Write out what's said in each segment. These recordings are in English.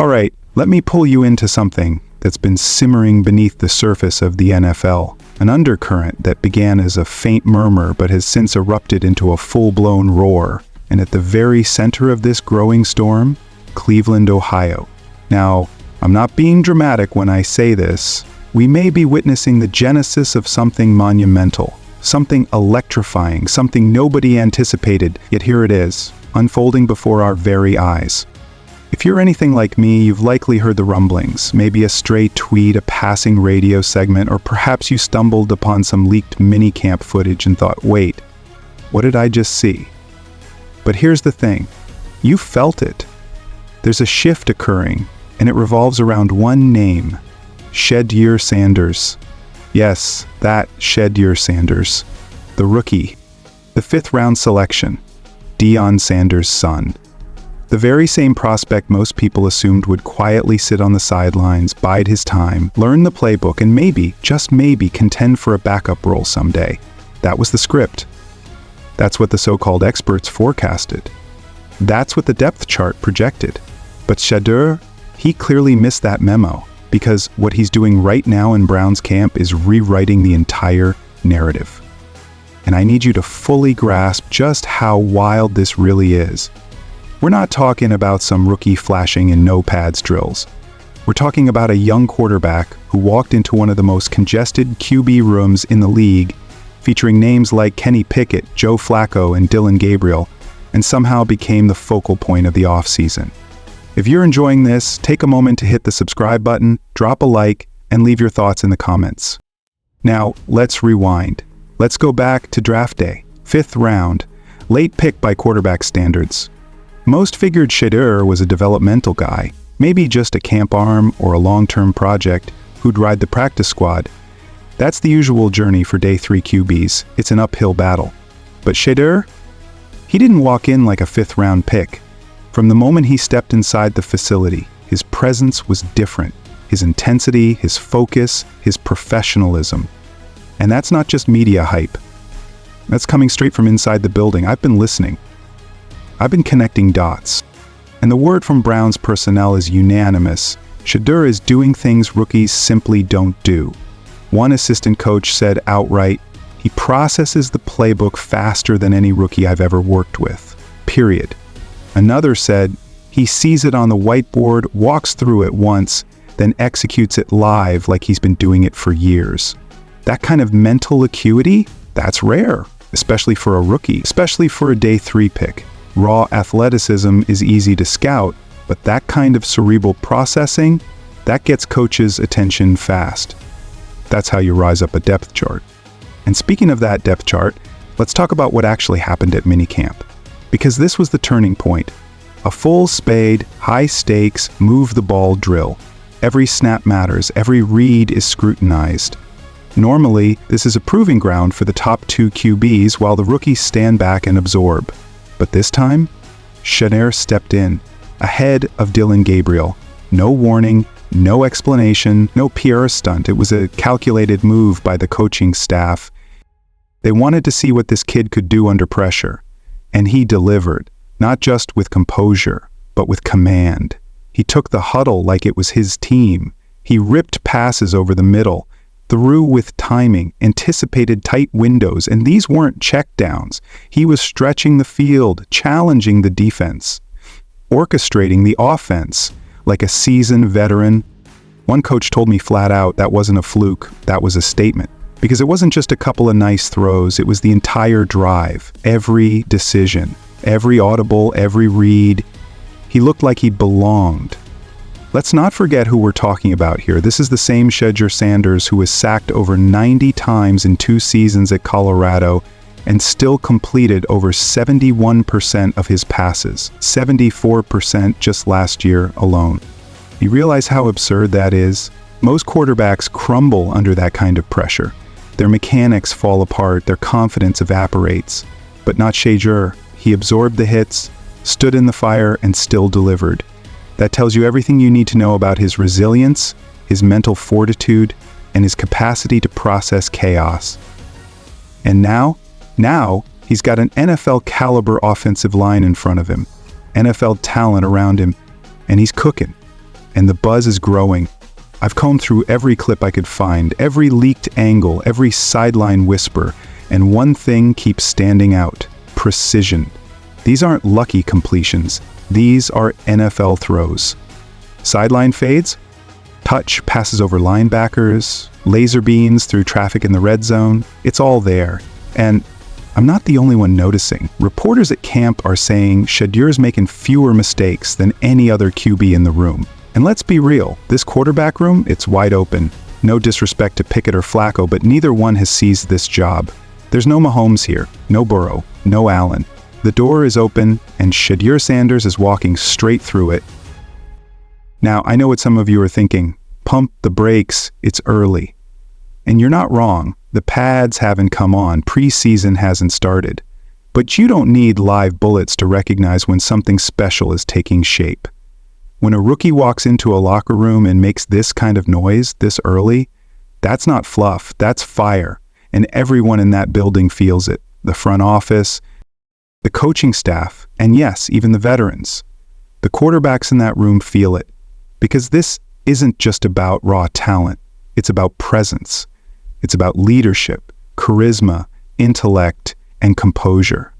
All right, let me pull you into something that's been simmering beneath the surface of the NFL. An undercurrent that began as a faint murmur but has since erupted into a full-blown roar. And at the very center of this growing storm, Cleveland, Ohio. Now, I'm not being dramatic when I say this. We may be witnessing the genesis of something monumental, something electrifying, something nobody anticipated, yet here it is, unfolding before our very eyes. If you're anything like me, you've likely heard the rumblings, maybe a stray tweet, a passing radio segment, or perhaps you stumbled upon some leaked minicamp footage and thought, wait, what did I just see? But here's the thing, you felt it. There's a shift occurring, and it revolves around one name, Shedeur Sanders. Yes, that Shedeur Sanders, the rookie, the fifth-round selection, Deion Sanders' son. The very same prospect most people assumed would quietly sit on the sidelines, bide his time, learn the playbook, and maybe, just maybe, contend for a backup role someday. That was the script. That's what the so-called experts forecasted. That's what the depth chart projected. But Shedeur, he clearly missed that memo, because what he's doing right now in Brown's camp is rewriting the entire narrative. And I need you to fully grasp just how wild this really is. We're not talking about some rookie flashing in no-pads drills. We're talking about a young quarterback who walked into one of the most congested QB rooms in the league, featuring names like Kenny Pickett, Joe Flacco, and Dylan Gabriel, and somehow became the focal point of the offseason. If you're enjoying this, take a moment to hit the subscribe button, drop a like, and leave your thoughts in the comments. Now, let's rewind. Let's go back to draft day, 5th round, late pick by quarterback standards. Most figured Shedeur was a developmental guy, maybe just a camp arm or a long-term project who'd ride the practice squad. That's the usual journey for day 3 QBs. It's an uphill battle. But Shedeur? He didn't walk in like a 5th-round pick. From the moment he stepped inside the facility, his presence was different. His intensity, his focus, his professionalism. And that's not just media hype. That's coming straight from inside the building. I've been listening. I've been connecting dots. And the word from Brown's personnel is unanimous. Shedeur is doing things rookies simply don't do. One assistant coach said outright, he processes the playbook faster than any rookie I've ever worked with. Period. Another said, he sees it on the whiteboard, walks through it once, then executes it live like he's been doing it for years. That kind of mental acuity, that's rare, especially for a rookie, especially for a day 3 pick. Raw athleticism is easy to scout, but that kind of cerebral processing, that gets coaches' attention fast. That's how you rise up a depth chart. And speaking of that depth chart, let's talk about what actually happened at minicamp. Because this was the turning point. A full spade, high stakes, move the ball drill. Every snap matters, every read is scrutinized. Normally, this is a proving ground for the top 2 QBs while the rookies stand back and absorb. But this time, Shedeur stepped in, ahead of Dylan Gabriel. No warning, no explanation, no PR stunt. It was a calculated move by the coaching staff. They wanted to see what this kid could do under pressure. And he delivered, not just with composure, but with command. He took the huddle like it was his team. He ripped passes over the middle, threw with timing, anticipated tight windows, and these weren't checkdowns. He was stretching the field, challenging the defense, orchestrating the offense like a seasoned veteran. One coach told me flat out that wasn't a fluke, that was a statement. Because it wasn't just a couple of nice throws, it was the entire drive, every decision, every audible, every read. He looked like he belonged. Let's not forget who we're talking about here. This is the same Shedeur Sanders who was sacked over 90 times in 2 seasons at Colorado and still completed over 71% of his passes, 74% just last year alone. You realize how absurd that is? Most quarterbacks crumble under that kind of pressure. Their mechanics fall apart, their confidence evaporates. But not Shedeur. He absorbed the hits, stood in the fire, and still delivered. That tells you everything you need to know about his resilience, his mental fortitude, and his capacity to process chaos. And now he's got an NFL-caliber offensive line in front of him, NFL talent around him, and he's cooking. and the buzz is growing. I've combed through every clip I could find, every leaked angle, every sideline whisper, and one thing keeps standing out: precision. These aren't lucky completions. These are NFL throws. Sideline fades, touch passes over linebackers, laser beams through traffic in the red zone. It's all there. And I'm not the only one noticing. Reporters at camp are saying Shedeur's making fewer mistakes than any other QB in the room. And let's be real, this quarterback room, it's wide open. No disrespect to Pickett or Flacco, but neither one has seized this job. There's no Mahomes here, no Burrow, no Allen. The door is open, and Shedeur Sanders is walking straight through it. Now, I know what some of you are thinking. Pump the brakes, it's early. And you're not wrong. The pads haven't come on, preseason hasn't started. But you don't need live bullets to recognize when something special is taking shape. When a rookie walks into a locker room and makes this kind of noise this early, that's not fluff, that's fire. And everyone in that building feels it. The front office, the coaching staff, and yes, even the veterans. The quarterbacks in that room feel it. Because this isn't just about raw talent. It's about presence. It's about leadership, charisma, intellect, and composure.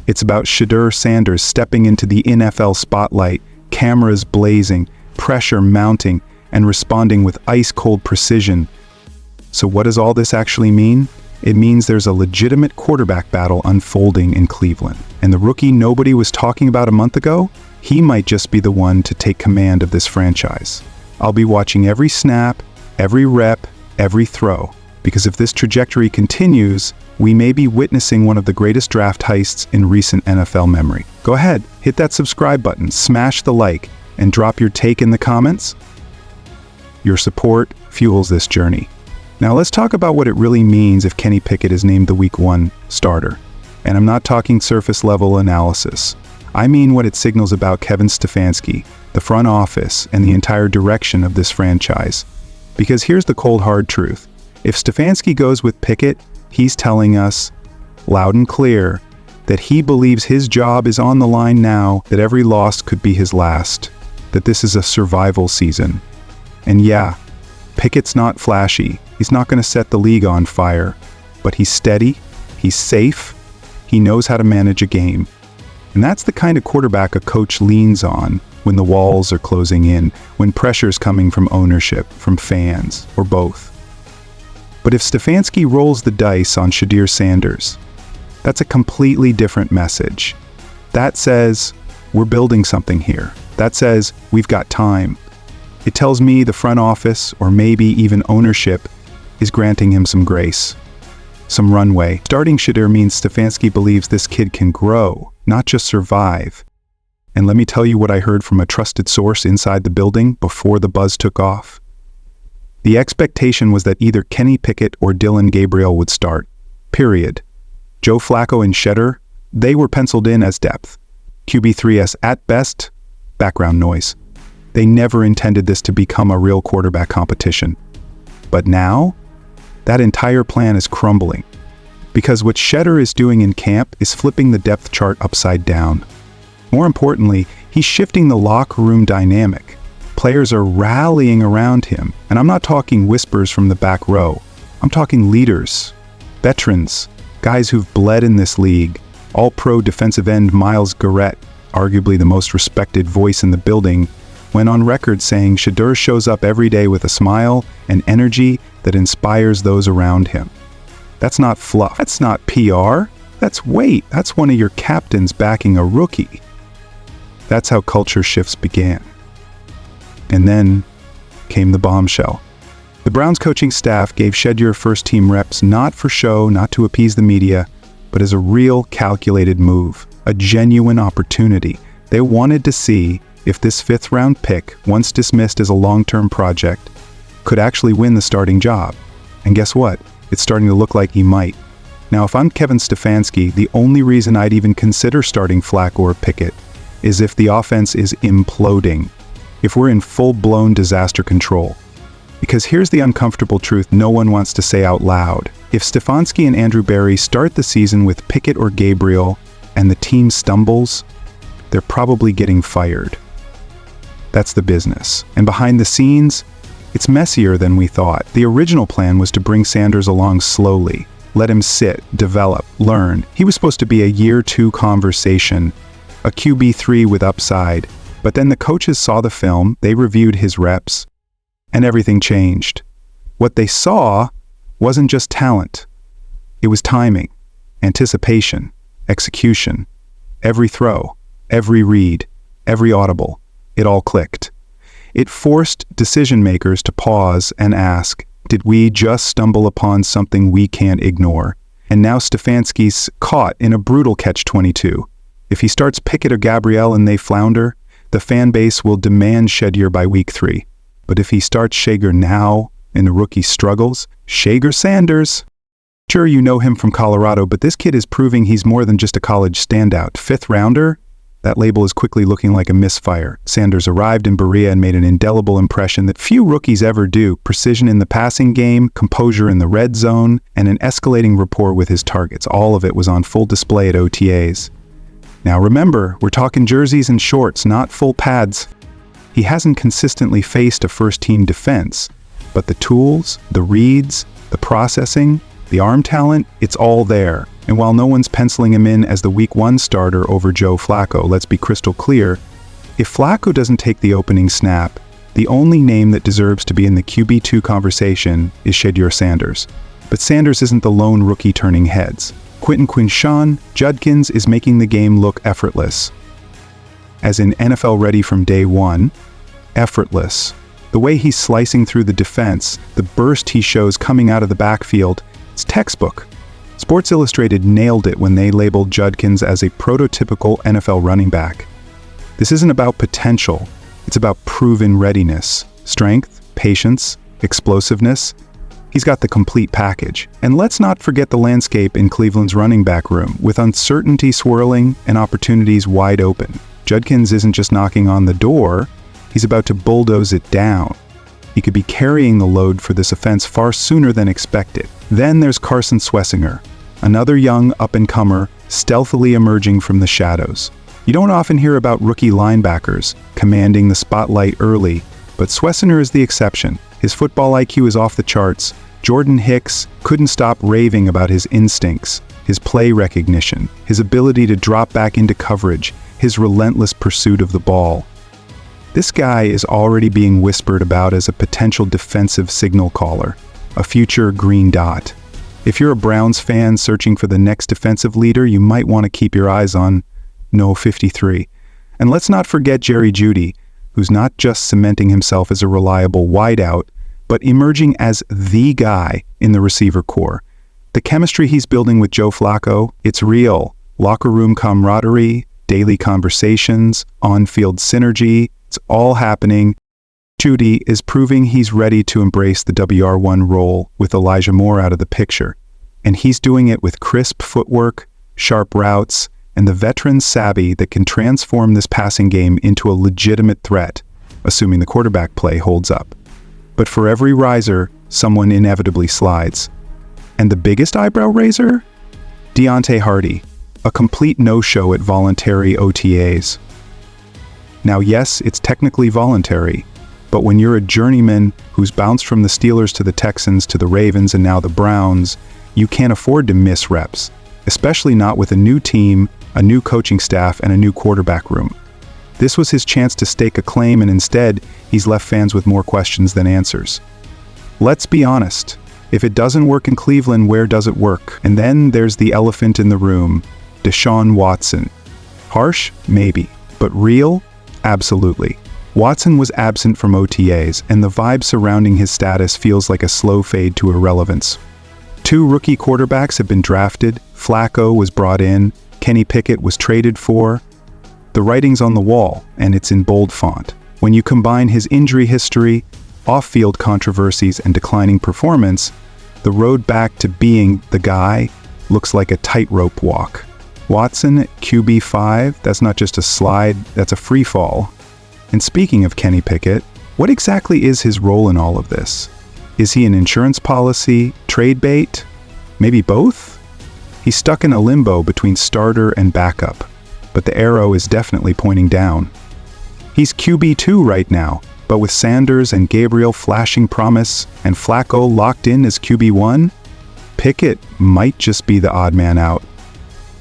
It's about Shedeur Sanders stepping into the NFL spotlight, cameras blazing, pressure mounting, and responding with ice-cold precision. So what does all this actually mean? It means there's a legitimate quarterback battle unfolding in Cleveland. And the rookie nobody was talking about a month ago, he might just be the one to take command of this franchise. I'll be watching every snap, every rep, every throw. Because if this trajectory continues, we may be witnessing one of the greatest draft heists in recent NFL memory. Go ahead, hit that subscribe button, smash the like, and drop your take in the comments. Your support fuels this journey. Now let's talk about what it really means if Kenny Pickett is named the Week 1 starter. And I'm not talking surface level analysis. I mean what it signals about Kevin Stefanski, the front office, and the entire direction of this franchise. Because here's the cold hard truth. If Stefanski goes with Pickett, he's telling us, loud and clear, that he believes his job is on the line now, that every loss could be his last, that this is a survival season. And yeah, Pickett's not flashy, he's not going to set the league on fire, but he's steady, he's safe, he knows how to manage a game. And that's the kind of quarterback a coach leans on when the walls are closing in, when pressure's coming from ownership, from fans, or both. But if Stefanski rolls the dice on Shedeur Sanders, that's a completely different message. That says, we're building something here. That says, we've got time. It tells me the front office, or maybe even ownership, is granting him some grace, some runway. Starting Shedeur means Stefanski believes this kid can grow, not just survive. And let me tell you what I heard from a trusted source inside the building before the buzz took off. The expectation was that either Kenny Pickett or Dillon Gabriel would start. Period. Joe Flacco and Shedeur, they were penciled in as depth. QB3 as, at best, background noise. They never intended this to become a real quarterback competition. But now, that entire plan is crumbling. Because what Shedeur is doing in camp is flipping the depth chart upside down. More importantly, he's shifting the locker room dynamic. Players are rallying around him, and I'm not talking whispers from the back row. I'm talking leaders, veterans, guys who've bled in this league. All-pro defensive end Myles Garrett, arguably the most respected voice in the building, went on record saying Shedeur shows up every day with a smile and energy that inspires those around him. That's not fluff. That's not PR. That's weight. That's one of your captains backing a rookie. That's how culture shifts began. And then came the bombshell. The Browns coaching staff gave Shedeur first-team reps not for show, not to appease the media, but as a real calculated move, a genuine opportunity. They wanted to see if this fifth-round pick, once dismissed as a long-term project, could actually win the starting job. And guess what? It's starting to look like he might. Now, if I'm Kevin Stefanski, the only reason I'd even consider starting Flacco or Pickett is if the offense is imploding, if we're in full-blown disaster control. Because here's the uncomfortable truth no one wants to say out loud. If Stefanski and Andrew Berry start the season with Pickett or Gabriel and the team stumbles, they're probably getting fired. That's the business. And behind the scenes, it's messier than we thought. The original plan was to bring Sanders along slowly, let him sit, develop, learn. He was supposed to be a year 2 conversation, a QB3 with upside. But then the coaches saw the film, they reviewed his reps, and everything changed. What they saw wasn't just talent. It was timing, anticipation, execution. Every throw, every read, every audible, it all clicked. It forced decision makers to pause and ask, did we just stumble upon something we can't ignore? And now Stefanski's caught in a brutal catch-22. If he starts Pickett or Gabrielle and they flounder, the fan base will demand Shedeur by week 3. But if he starts Shedeur now and the rookie struggles, Shedeur Sanders. Sure, you know him from Colorado, but this kid is proving he's more than just a college standout. 5th rounder? That label is quickly looking like a misfire. Sanders arrived in Berea and made an indelible impression that few rookies ever do. Precision in the passing game, composure in the red zone, and an escalating rapport with his targets. All of it was on full display at OTAs. Now remember, we're talking jerseys and shorts, not full pads. He hasn't consistently faced a first-team defense, but the tools, the reads, the processing, the arm talent, it's all there. And while no one's penciling him in as the week 1 starter over Joe Flacco, let's be crystal clear, if Flacco doesn't take the opening snap, the only name that deserves to be in the QB2 conversation is Shedeur Sanders. But Sanders isn't the lone rookie turning heads. Quentin Quinshawn Judkins is making the game look effortless. As in NFL ready from day 1, effortless. The way he's slicing through the defense, the burst he shows coming out of the backfield, it's textbook. Sports Illustrated nailed it when they labeled Judkins as a prototypical NFL running back. This isn't about potential, it's about proven readiness, strength, patience, explosiveness. He's got the complete package. And let's not forget the landscape in Cleveland's running back room, with uncertainty swirling and opportunities wide open. Judkins isn't just knocking on the door, he's about to bulldoze it down. He could be carrying the load for this offense far sooner than expected. Then there's Carson Swessinger, another young up-and-comer stealthily emerging from the shadows. You don't often hear about rookie linebackers commanding the spotlight early, but Swessinger is the exception. His football IQ is off the charts. Jordan Hicks couldn't stop raving about his instincts, his play recognition, his ability to drop back into coverage, his relentless pursuit of the ball. This guy is already being whispered about as a potential defensive signal caller, a future green dot. If you're a Browns fan searching for the next defensive leader, you might want to keep your eyes on No 53. And let's not forget Jerry Jeudy, who's not just cementing himself as a reliable wideout, but emerging as the guy in the receiver corps. The chemistry he's building with Joe Flacco, it's real. Locker room camaraderie, daily conversations, on-field synergy, it's all happening. Jeudy is proving he's ready to embrace the WR1 role with Elijah Moore out of the picture. And he's doing it with crisp footwork, sharp routes, and the veteran savvy that can transform this passing game into a legitimate threat, assuming the quarterback play holds up. But for every riser, someone inevitably slides. And the biggest eyebrow raiser? Deontay Hardy, a complete no-show at voluntary OTAs. Now yes, it's technically voluntary, but when you're a journeyman who's bounced from the Steelers to the Texans to the Ravens and now the Browns, you can't afford to miss reps, especially not with a new team, a new coaching staff, and a new quarterback room. This was his chance to stake a claim, and instead, he's left fans with more questions than answers. Let's be honest. If it doesn't work in Cleveland, where does it work? And then there's the elephant in the room, Deshaun Watson. Harsh? Maybe. But real? Absolutely. Watson was absent from OTAs, and the vibe surrounding his status feels like a slow fade to irrelevance. 2 rookie quarterbacks have been drafted, Flacco was brought in, Kenny Pickett was traded for. The writing's on the wall, and it's in bold font. When you combine his injury history, off-field controversies, and declining performance, the road back to being the guy looks like a tightrope walk. Watson at QB5, that's not just a slide, that's a free fall. And speaking of Kenny Pickett, what exactly is his role in all of this? Is he an insurance policy, trade bait? Maybe both? He's stuck in a limbo between starter and backup, but the arrow is definitely pointing down. He's QB2 right now, but with Sanders and Gabriel flashing promise and Flacco locked in as QB1, Pickett might just be the odd man out.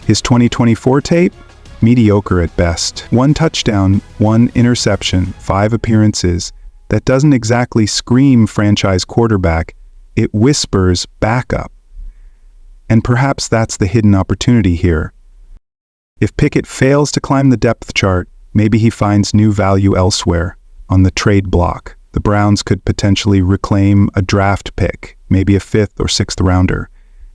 His 2024 tape? Mediocre at best. 1 touchdown, 1 interception, 5 appearances. That doesn't exactly scream franchise quarterback, it whispers backup. And perhaps that's the hidden opportunity here. If Pickett fails to climb the depth chart, maybe he finds new value elsewhere. On the trade block, the Browns could potentially reclaim a draft pick, maybe a 5th or 6th rounder.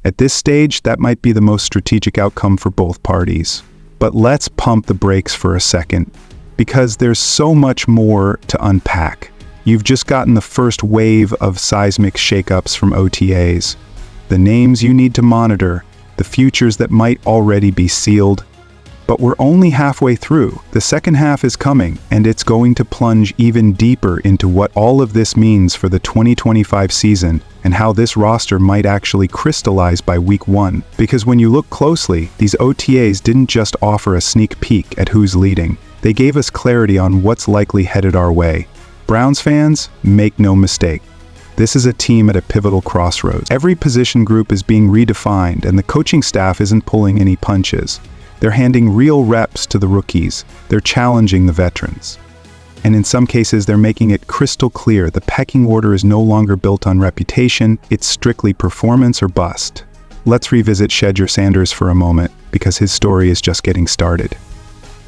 At this stage, that might be the most strategic outcome for both parties. But let's pump the brakes for a second, because there's so much more to unpack. You've just gotten the first wave of seismic shakeups from OTAs. The names you need to monitor, the futures that might already be sealed. But we're only halfway through. The second half is coming, and it's going to plunge even deeper into what all of this means for the 2025 season and how this roster might actually crystallize by week 1. Because when you look closely, these OTAs didn't just offer a sneak peek at who's leading. They gave us clarity on what's likely headed our way. Browns fans, make no mistake. This is a team at a pivotal crossroads. Every position group is being redefined, and the coaching staff isn't pulling any punches. They're handing real reps to the rookies. They're challenging the veterans. And in some cases, they're making it crystal clear the pecking order is no longer built on reputation, it's strictly performance or bust. Let's revisit Shedeur Sanders for a moment, because his story is just getting started.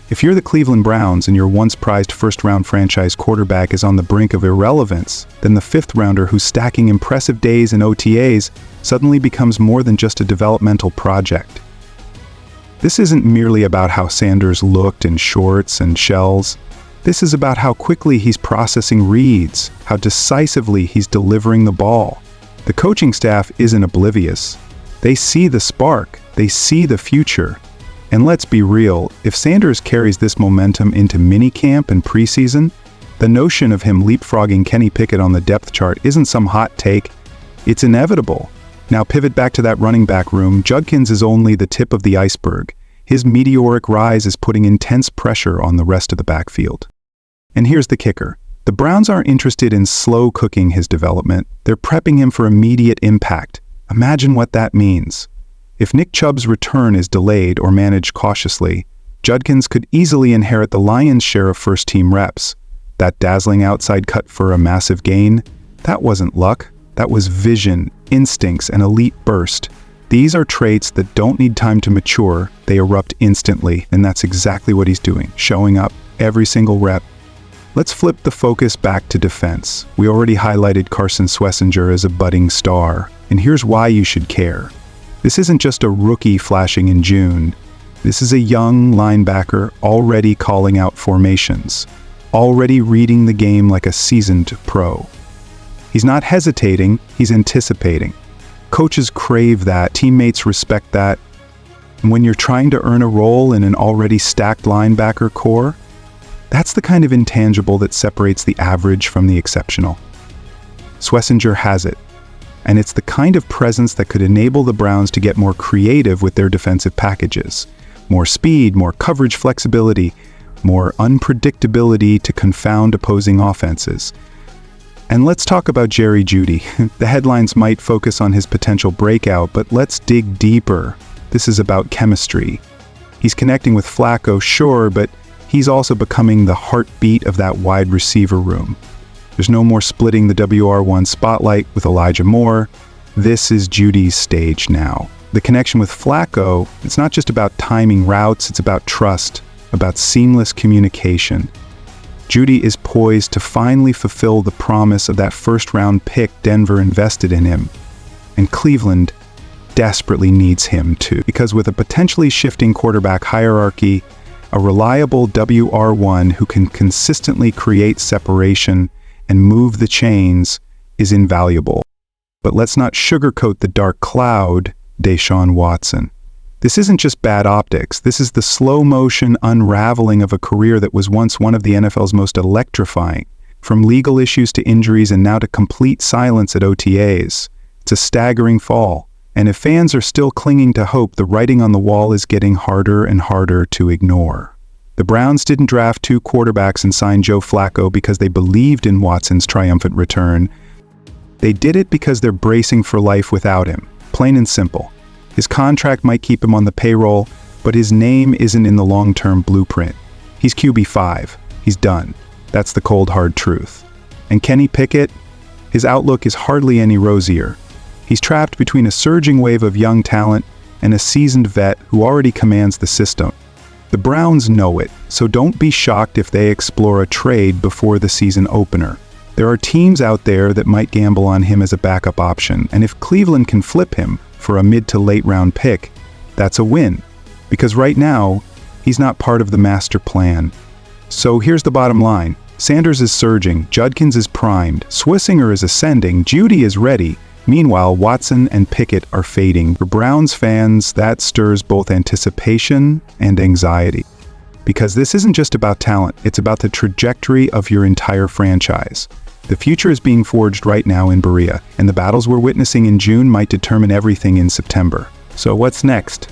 If you're the Cleveland Browns and your once prized first-round franchise quarterback is on the brink of irrelevance, then the 5th rounder who's stacking impressive days in OTAs suddenly becomes more than just a developmental project. This isn't merely about how Sanders looked in shorts and shells. This is about how quickly he's processing reads, how decisively he's delivering the ball. The coaching staff isn't oblivious. They see the spark, they see the future. And let's be real, if Sanders carries this momentum into minicamp and preseason, the notion of him leapfrogging Kenny Pickett on the depth chart isn't some hot take, it's inevitable. Now pivot back to that running back room. Judkins is only the tip of the iceberg. His meteoric rise is putting intense pressure on the rest of the backfield. And here's the kicker. The Browns aren't interested in slow cooking his development. They're prepping him for immediate impact. Imagine what that means. If Nick Chubb's return is delayed or managed cautiously, Judkins could easily inherit the lion's share of first-team reps. That dazzling outside cut for a massive gain, that wasn't luck. That was vision, instincts, and elite burst. These are traits that don't need time to mature, they erupt instantly, and that's exactly what he's doing, showing up every single rep. Let's flip the focus back to defense. We already highlighted Carson Schlesinger as a budding star, and here's why you should care. This isn't just a rookie flashing in June. This is a young linebacker already calling out formations, already reading the game like a seasoned pro. He's not hesitating, he's anticipating. Coaches crave that, teammates respect that. And when you're trying to earn a role in an already stacked linebacker core, that's the kind of intangible that separates the average from the exceptional. Schlesinger has it, and it's the kind of presence that could enable the Browns to get more creative with their defensive packages. More speed, more coverage flexibility, more unpredictability to confound opposing offenses. And let's talk about Jerry Jeudy. The headlines might focus on his potential breakout, but let's dig deeper. This is about chemistry. He's connecting with Flacco, sure, but he's also becoming the heartbeat of that wide receiver room. There's no more splitting the WR1 spotlight with Elijah Moore. This is Jeudy's stage now. The connection with Flacco, it's not just about timing routes, it's about trust, about seamless communication. Jeudy is poised to finally fulfill the promise of that first-round pick Denver invested in him. And Cleveland desperately needs him too, because with a potentially shifting quarterback hierarchy, a reliable WR1 who can consistently create separation and move the chains is invaluable. But let's not sugarcoat the dark cloud, Deshaun Watson. This isn't just bad optics. This is the slow-motion unraveling of a career that was once one of the NFL's most electrifying. From legal issues to injuries and now to complete silence at OTAs. It's a staggering fall. And if fans are still clinging to hope, the writing on the wall is getting harder and harder to ignore. The Browns didn't draft 2 quarterbacks and sign Joe Flacco because they believed in Watson's triumphant return. They did it because they're bracing for life without him, plain and simple. His contract might keep him on the payroll, but his name isn't in the long-term blueprint. He's QB5. He's done. That's the cold, hard truth. And Kenny Pickett? His outlook is hardly any rosier. He's trapped between a surging wave of young talent and a seasoned vet who already commands the system. The Browns know it, so don't be shocked if they explore a trade before the season opener. There are teams out there that might gamble on him as a backup option, and if Cleveland can flip him for a mid to late round pick, that's a win. Because right now, he's not part of the master plan. So here's the bottom line. Sanders is surging, Judkins is primed, Swissinger is ascending, Judy is ready. Meanwhile, Watson and Pickett are fading. For Browns fans, that stirs both anticipation and anxiety. Because this isn't just about talent, it's about the trajectory of your entire franchise. The future is being forged right now in Berea, and the battles we're witnessing in June might determine everything in September. So what's next?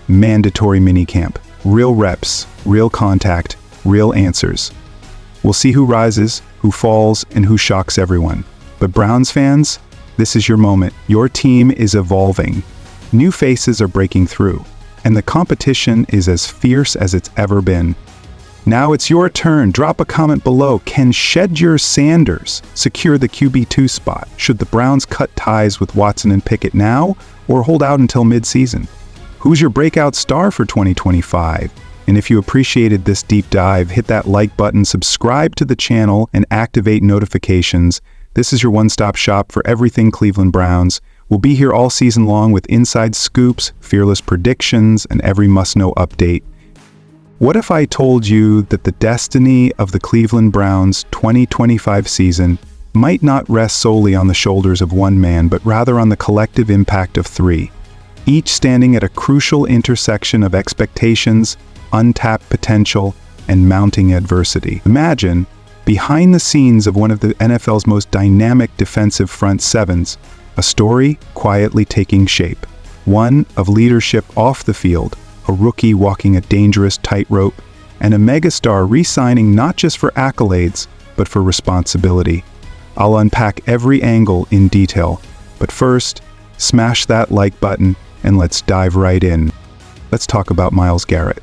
Mandatory minicamp. Real reps, real contact, real answers. We'll see who rises, who falls, and who shocks everyone. But Browns fans, this is your moment. Your team is evolving. New faces are breaking through, and the competition is as fierce as it's ever been. Now it's your turn. Drop a comment below. Can Shedeur Sanders secure the QB2 spot? Should the Browns cut ties with Watson and Pickett now, or hold out until mid-season? Who's your breakout star for 2025? And if you appreciated this deep dive, hit that like button, subscribe to the channel, and activate notifications. This is your one-stop shop for everything Cleveland Browns. We'll be here all season long with inside scoops, fearless predictions, and every must-know update. What if I told you that the destiny of the Cleveland Browns 2025 season might not rest solely on the shoulders of one man, but rather on the collective impact of 3, each standing at a crucial intersection of expectations, untapped potential, and mounting adversity? Imagine, behind the scenes of one of the NFL's most dynamic defensive front sevens, a story quietly taking shape. One of leadership off the field, a rookie walking a dangerous tightrope, and a megastar re-signing not just for accolades, but for responsibility. I'll unpack every angle in detail, but first, smash that like button and let's dive right in. Let's talk about Myles Garrett.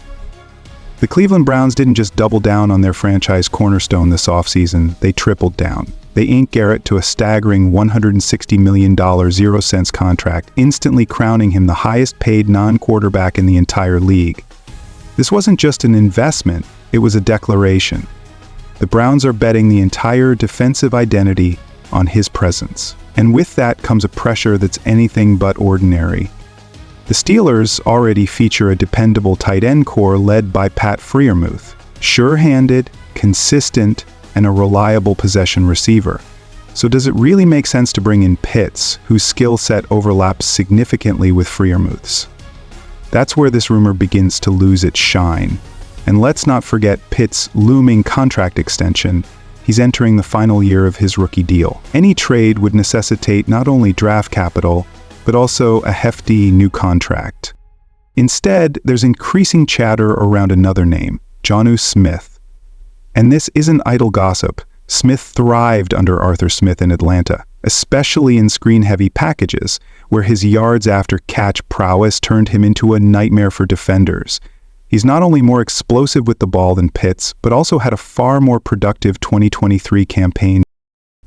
The Cleveland Browns didn't just double down on their franchise cornerstone this offseason, they tripled down. They inked Garrett to a staggering $160 million zero-cents contract, instantly crowning him the highest-paid non-quarterback in the entire league. This wasn't just an investment, it was a declaration. The Browns are betting the entire defensive identity on his presence. And with that comes a pressure that's anything but ordinary. The Steelers already feature a dependable tight end core led by Pat Freiermuth, sure-handed, consistent, and a reliable possession receiver. So does it really make sense to bring in Pitts, whose skill set overlaps significantly with Freiermuth's? That's where this rumor begins to lose its shine. And let's not forget Pitts' looming contract extension. He's entering the final year of his rookie deal. Any trade would necessitate not only draft capital, but also a hefty new contract. Instead, there's increasing chatter around another name, Jonnu Smith. And this isn't idle gossip. Smith thrived under Arthur Smith in Atlanta, especially in screen-heavy packages, where his yards after catch prowess turned him into a nightmare for defenders. He's not only more explosive with the ball than Pitts, but also had a far more productive 2023 campaign.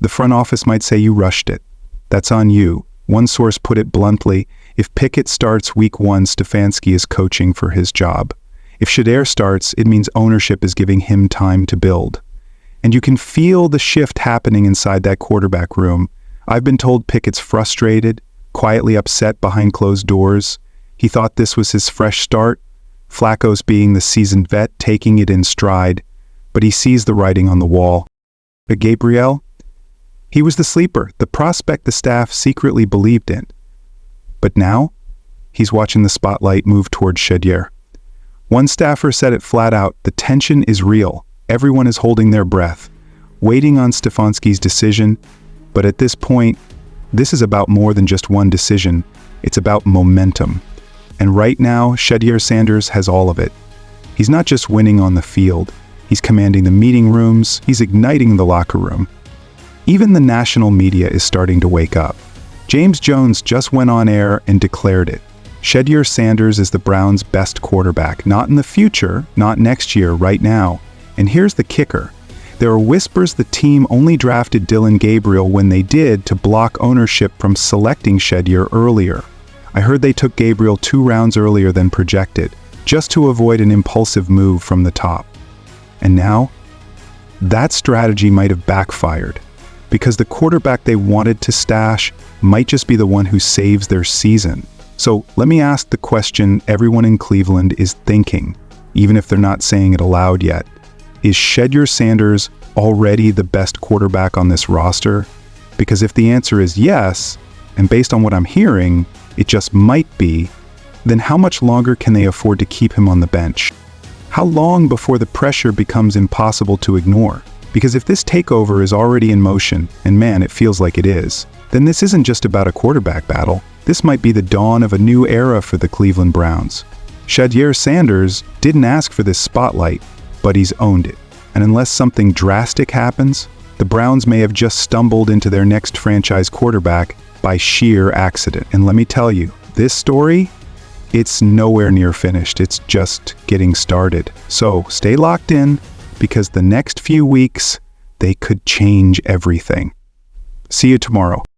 The front office might say you rushed it. That's on you. One source put it bluntly, if Pickett starts week 1, Stefanski is coaching for his job. If Shedeur starts, it means ownership is giving him time to build. And you can feel the shift happening inside that quarterback room. I've been told Pickett's frustrated, quietly upset behind closed doors. He thought this was his fresh start, Flacco's being the seasoned vet, taking it in stride, but he sees the writing on the wall. But Gabriel? He was the sleeper, the prospect the staff secretly believed in. But now, he's watching the spotlight move toward Shedeur. One staffer said it flat out, the tension is real. Everyone is holding their breath, waiting on Stefanski's decision. But at this point, this is about more than just one decision. It's about momentum. And right now, Shedeur Sanders has all of it. He's not just winning on the field. He's commanding the meeting rooms. He's igniting the locker room. Even the national media is starting to wake up. James Jones just went on air and declared it. Shedeur Sanders is the Browns' best quarterback, not in the future, not next year, right now. And here's the kicker. There are whispers the team only drafted Dillon Gabriel when they did to block ownership from selecting Shedeur earlier. I heard they took Gabriel 2 rounds earlier than projected, just to avoid an impulsive move from the top. And now, that strategy might have backfired, because the quarterback they wanted to stash might just be the one who saves their season. So let me ask the question everyone in Cleveland is thinking, even if they're not saying it aloud yet. Is Shedeur Sanders already the best quarterback on this roster? Because if the answer is yes, and based on what I'm hearing, it just might be, then how much longer can they afford to keep him on the bench? How long before the pressure becomes impossible to ignore? Because if this takeover is already in motion, and man, it feels like it is, then this isn't just about a quarterback battle. This might be the dawn of a new era for the Cleveland Browns. Shedeur Sanders didn't ask for this spotlight, but he's owned it. And unless something drastic happens, the Browns may have just stumbled into their next franchise quarterback by sheer accident. And let me tell you, this story, it's nowhere near finished. It's just getting started. So stay locked in, because the next few weeks, they could change everything. See you tomorrow.